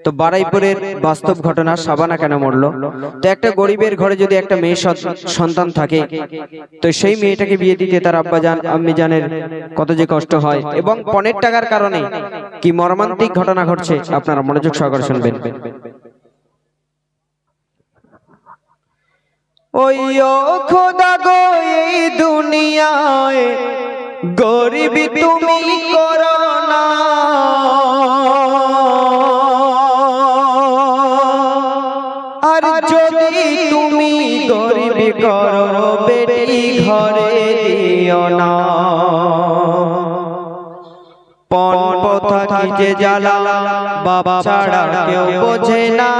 তো বারুইপুরের বাস্তব ঘটনা শাবানা কেন মরলো। তো একটা গরিবের ঘরে যদি একটা মেয়ে সন্তান থাকে, তো সেই মেয়েটাকে বিয়ে দিতে তার আব্বাজান আম্মিজানের কত যে কষ্ট হয়, এবং পণের টাকার কারণে কি মর্মান্তিক ঘটনা ঘটছে, আপনারা মনোযোগ সহকারে শুনবেন। ওই ও খোদা গো, এই দুনিয়ায় গরিব তুমি করো না, আর যদি তুমি গরিব করো বেটি ঘরে দিও না। পণ প্রথা কি যে জ্বালা, বাবা ছাড়া কেউ বোঝে না,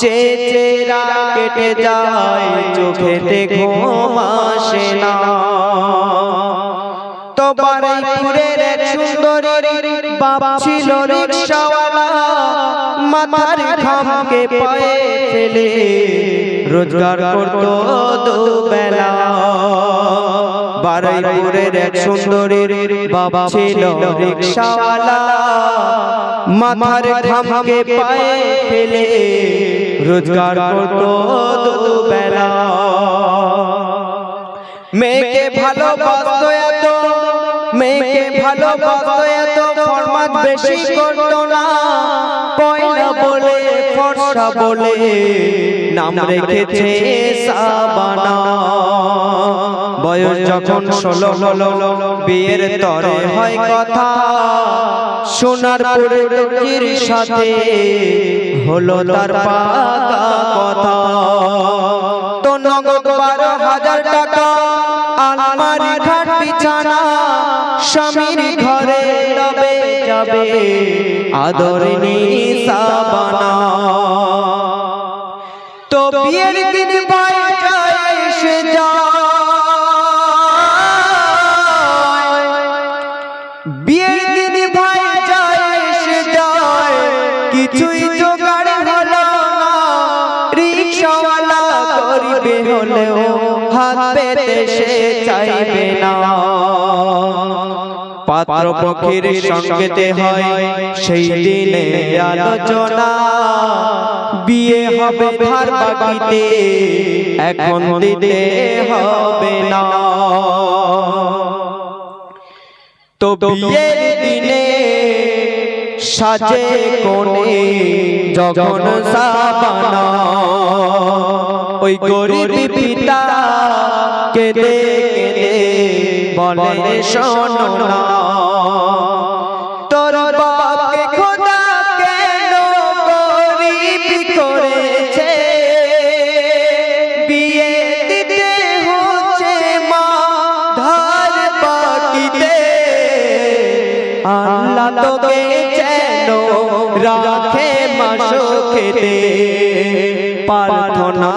চেহারা কেটে যায় চোখেতে ঘুম আসে না। তো বারুইপুরের এক সুন্দরী বাপ ছিল রিকশাওয়ালা, মাথার ঘামকে পায়ে ফেলে রোজগার করত দুবেলা। বারুইপুরের এক সুন্দরীর বাপ ছিল রিকশাওয়ালা, মাথার ঘামকে পায়ে ফেলে রোজগার করত দুবেলা। মেয়েকে ভালোবাসতো এত, মেয়েকে ভালোবাসতো এত, ফরমাত বেশি করতো না, পয়লা বলে ফর্সা বলে নাম রেখেছে শাবানা। বয়স যখন 16 হলো, বিয়ের তরে হয় কথা, সোনারপুরের দর্জির সাথে হলো তার পাকা কথা। তো নগদ 12,000 টাকা, আলমারি খাট বিছানা, স্বামীর ঘরে তবে যাবে আদরিনী শাবানা। তো বিয়ের দিন ভাই যায় সে যায়, বিয়ের দিন ভাই যায় সে যায়, কিছুই জোগাড় হলো না। রিকশাওয়ালা গরিবে হলেও হাত পেতে সে চাইবে না। পাত্রপক্ষের সঙ্গেতে হয় সেই দিনে আলোচনা, বিয়ে হবে ধার বাকিতে এখন দিতে হবে না। তো বিয়ের দিনে সাজে কোণে যখন শাবানা, ওই গরিব পিতা কেঁদে কেঁদে বলে শোনো না, তোর বাপকে খোদা কেন গরিব করেছে, বিয়ে দিতে হচ্ছে মা ধার বাকিতে। আল্লাহ তোকে যেন রাখে মাসুখেতে, প্রার্থনা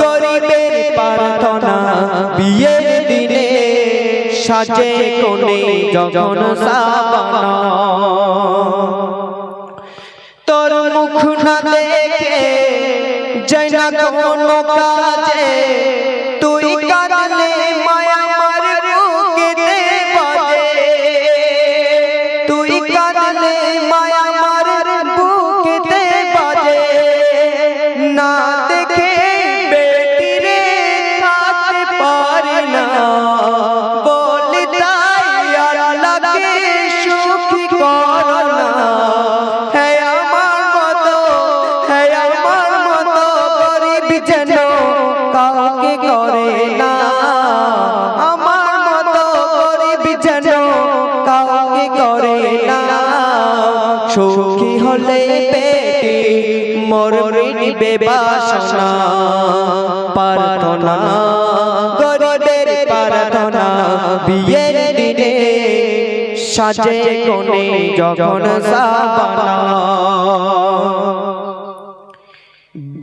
গরিবের প্রার্থনা, বিয়ের দিনে সাজে কোণে যখন শাবানা। তোর মুখ না দেখে যাই না কোনো কাজে, তুই কাঁদলে মায়া আমার বুকেতে বাজে, তুই কাঁদলে মায়া আমার বুকেতে বাজে। না দেখে বেটিরে থাকতে পারি না, বলি তাই আল্লাহকে সুখী করো না। হে আমার মতো, হে আমার মতো গরিব যেন কাউকে করে না, আমার মতো গরিব যেন কাউকে করে না। সুখী হলে পেটে মরবে নিবে বাসনা, প্রার্থনা গরিবের প্রার্থনা, বিয়ের দিনে সাজে কোণে যখন শাবানা।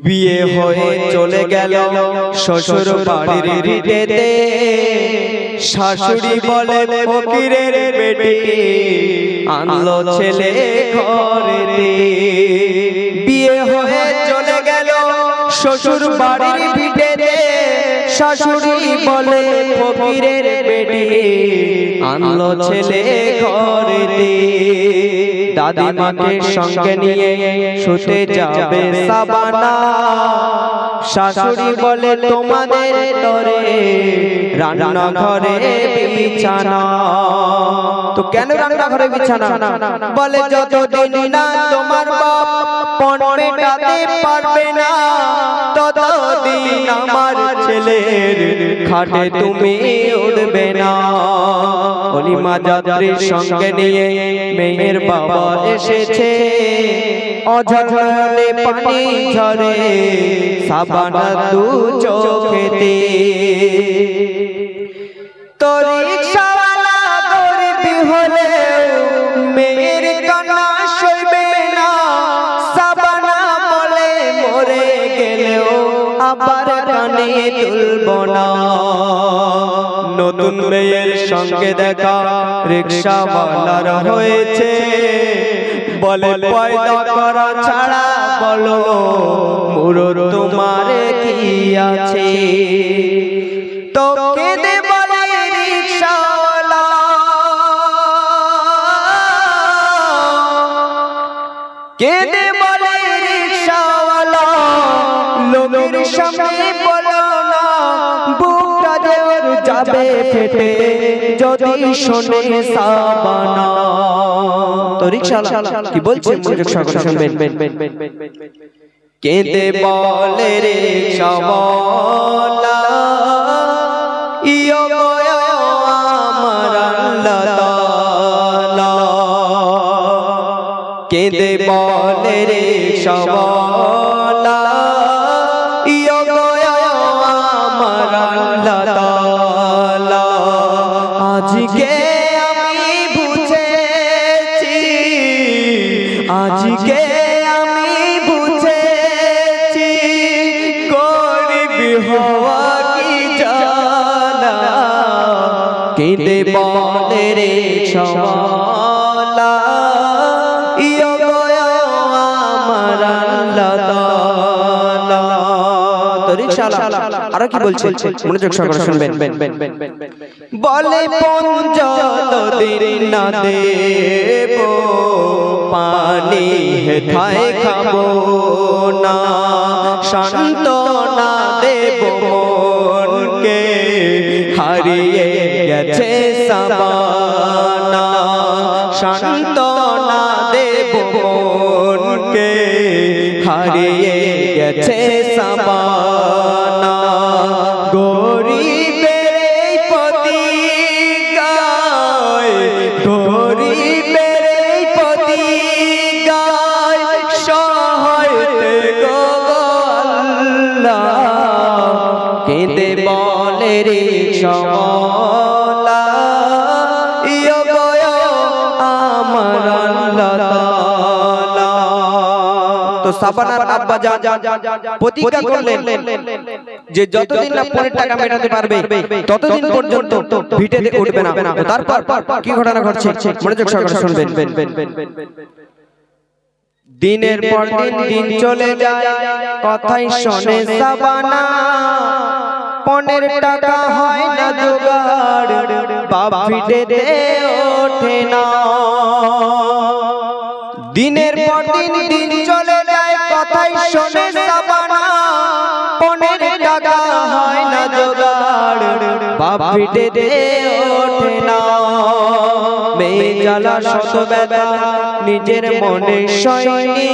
বিয়ে হয়ে চলে গেল শ্বশুর বাড়ির ভিটেতে, শাশুড়ি বলে ফকিরের বেটি আনলো ছেলে ঘরেতে। বিয়ে হয়ে চলে গেল শ্বশুর বাড়ির ভিটেতে, শাশুড়ি বলে ফকিরের বেটি আনলো ছেলে ঘরেতে। দাদিমাকে সঙ্গে নিয়ে শুতে যাবে সাবানা। শাশুড়ি বলে তোমাদের তরে রান্নাঘরে বিছানা। তো কেন রান্নাঘরে বিছানা? বলে যতদিন না তোমার বাপ পণ মেটাতে পারবে না, ততদিন আমার ছেলের খাটে তুমি উঠবে না। অলিমা যাত্রীর সঙ্গে নিয়ে মেয়ের বাবা এসেছে, অঝরে পানি ঝরে সাবানা দু চোখেতে। তো রিকশাওয়ালা গরিব হলে মেয়ের কান্না সইবে না। সাবানা বলে মরে গেলেও আবার কানে তুলব না। নতুন মেয়ের সঙ্গে দেখা রিকশাওয়ালার হয়েছে, বলে পয়দা করা ছাড়া বলো মুরুর তোমার কি আছে। তো কেঁদে বলে রিকশাওয়ালা, কেঁদে বলে রিকশাওয়ালা, লোকের সামনে বলো না, বুকটা যে ওর যাবে ফেটে যদি শোনে সাবানা। তো রিকশাওয়ালা কি বলছে মনোযোগ সহকারে শুনবেন। কেঁদে বলে রিকশাওয়ালা, ইয়ো গো আমার আল্লাহ তাআলা। কেঁদে বলে রিকশাওয়ালা, ইয়ো গো আমার আল্লাহ তাআলা। আজকে আমি বুঝেছি, আজকে আমি বুঝেছি, গরিব হওয়া কি জানা। কেঁদে বলে রিকশাওয়ালা, ইয়ো গো আমার আল্লাহ তাআলা। তো রিকশাওয়ালা আরো কি বলছে মনোযোগ সহকারে শুনবেন। বলে পঞ্চদিন না দেব পানি হেথায় খাবো না, সান্ত্বনা দেব মনকে হারিয়ে গেছে সাবানা। সান্ত্বনা দেব মনকে হারিয়ে গেছে সাবানা। গরিবের এই প্রতিজ্ঞায়, গরিবের এই প্রতিজ্ঞায় সহায় গো আল্লাহ। কেঁদে বলে রিকশাওয়ালা, ইয়ো গো আমার আল্লাহ তাআলা। তো সাবানার আব্বা জান প্রতিজ্ঞা করলেন যে যতদিন না পরের টাকা মেটাতে পারবে ততদিন পর্যন্ত ভিটেতে উঠবে না। তারপর কি ঘটনা ঘটছে মনোযোগ সহকারে শুনবেন। দিনের পর দিন চলে যায়, কথাই শোনে সাবানা। পনের টাকা হয় না জোগাড়, বাপ ভিটেতে ওঠে না। দিনের পর দিন চলে যায়, কথাই শোনে সাবানা। পনের টাকা হয় না জোগাড়, বাপ ভিটেতে ওঠে না। মেয়ে জ্বালা শত ব্যথা নিজের মনে সয়নি,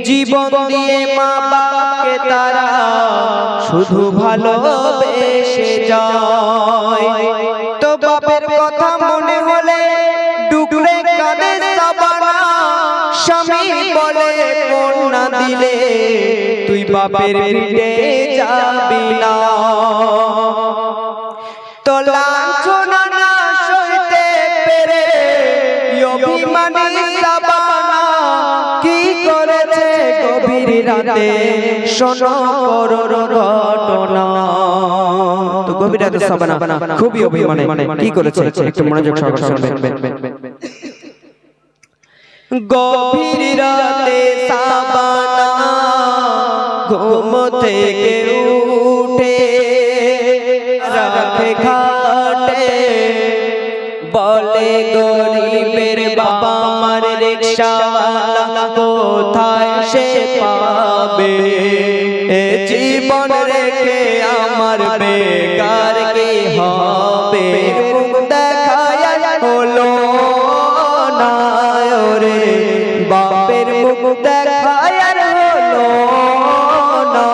জীবন দিয়ে মা বাপকে তারা শুধু ভালোবেসে যায়। তো বাপের কথা মনে হলে ডুকরে কাঁদে সাবানা। স্বামী বলে কন্যা দিলে তুই বাপের ভিটে যাবি না। তো লাঞ্ছনা না সইতে পেরে অভিমানী সাবানা কি করেছে গভীর রাতে শোনো করুণ ঘটনা। তো গভীর রাতে সাবানা খুবই অভিমানে কি করেছে একটু মনোযোগ সহকারে শুনবেন। গভীর রাতে সাবানা ঘুম থেকে উঠে রাখে খাটে, বলে গরিবের বাবা আমার রে কোথায় সে পাবে এ জীবন রেখে আমার বেকার কি হবে মুখ দেখায় হলো না রে বাপের মুখ দেখায় হলো না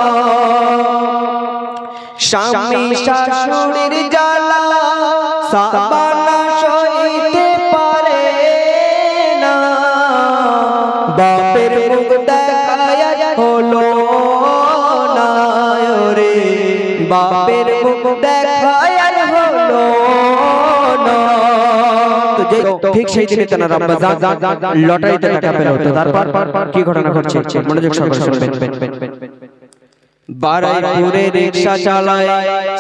স্বামী শাশুড়ির জ্বালা সাবানা সইতে পারে না বাপের মুখ দেখায় হলো না রে বাপের মুখ দেখায় হলো না ঠিক সেই দিনে তারা রমজান লটারিতে টাকা পেল তারপর কি ঘটনা ঘটছে মনোযোগ সহকারে শুনবেন বারাইপুরে রিকশা চালায়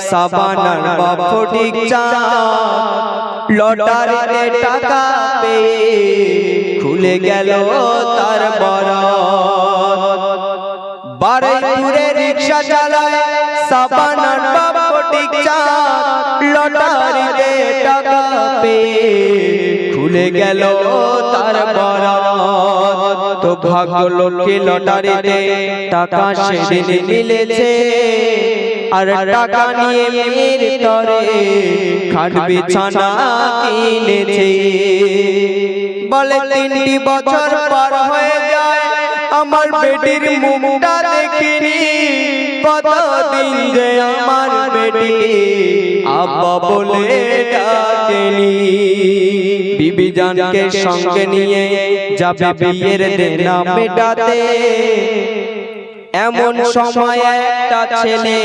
সাবানার বাপ ফটিক চাঁদ লটারিতে টাকা পেয়ে খুলে গেল তার বরাত বারাইপুরে রিকশা চালায় সাবানার বাপ ফটিক চাঁদ লটারিতে টাকা পেয়ে খুলে গেল তার বরাত তো ভাগ্য লোকে লটারিতে টাকা সেদিন মিলেছে আর টাকা নিয়ে মেয়ের তরে খাট বিছানা কিনেছে বলে 3টি বছর পার হয়ে যায় আমার বেটির মুখটা দেখিনি কতদিন যে আমার বেটি আব্বা বলে ডাকেনি বিবি জানকে সঙ্গে নিয়ে যাবে বিয়ের দেনা মেটাতে এমন সময় একটা ছেলে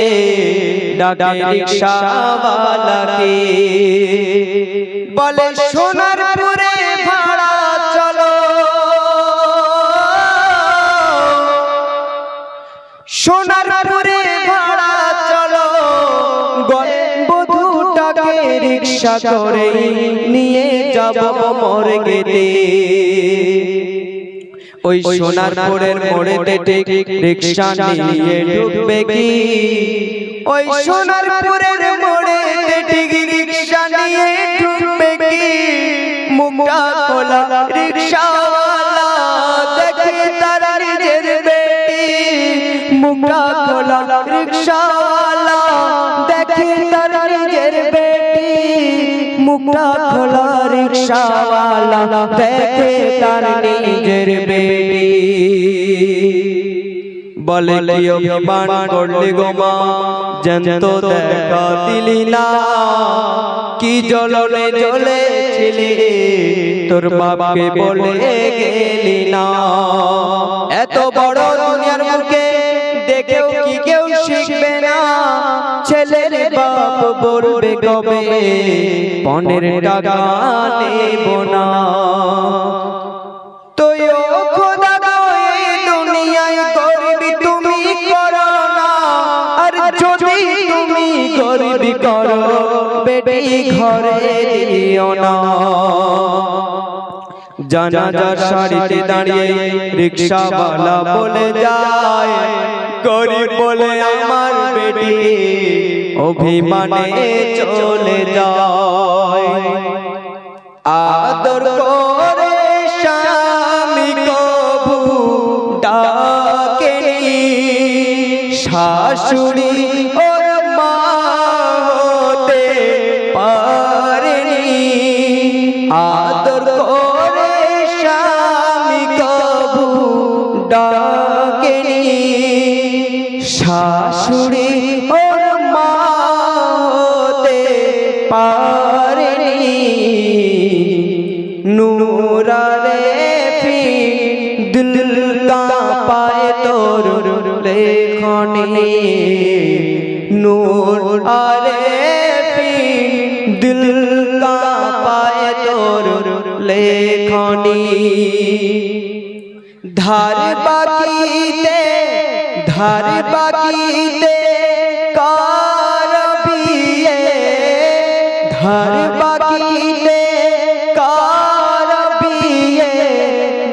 ডাকে রিকশাওয়ালাকে বলে সোনারপুরে ভাড়া চলো সোনারপুরে ভাড়া চলো বধূটাকে রিকশা করে নিয়ে যাব মর্গেতে ওই সোনারপুরের মোড়েতে ঠিক রিকশা নিয়ে ঢুকবে কি ওই সোনারপুরের মোড়েতে ঠিক রিকশা নিয়ে ঢুকবে কি মুখটা খোলা রিকশাওয়ালা দেখে তার নিজের বেটি মুখটা খোলা রিকশাওয়ালা দেখে তার নিজের বেটি মুখটা খোলা রিকশাওয়ালা দেখে তার নিজের বেটি বলে কি অভিমান করলি গো মা জ্যান্ত দেখা দিলি না কি জ্বলনে জ্বলেছিলি তোর বাপকে বলে গেলি না এত বড় দুনিয়ার মুখে দেখেও কি কেউ শিখবে না ছেলের বাপ বলবে কবে পনের টাকা নেব না তুই ও খোদা এই দুনিয়ায় গরিবি তুমি করো না আর যদি তুমি গরিবি করো বেটি ঘরে দিও না জানাজার সারিতে দাঁড়িয়ে রিকশাওয়ালা বলে যায় গরিব বলে আমার বেটি অভিমানে চলে যায় আদর করে স্বামী কবু ডাকেনি শাশুড়ি ওর মা হতে পারেনি আদর করে স্বামী কবু ডাকেনি শাশুড়ি ওর মা হতে পারেনি নূরারে ফি দিল কা পায়ে তোর লেখনি নূর আরে ফি দিল কা পায়ে তোর লেখনি ধার বাকিতে কার বিয়ে ধার বাকিতে কার বিয়ে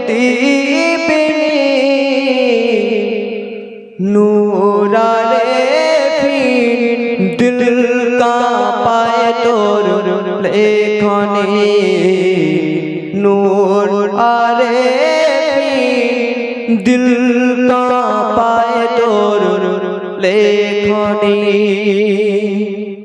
দিবিনি নূরারে ফির দিল কা পায়ে তোর লেখনি নূর আরে ফির दिल कांपाए तोर लेखनी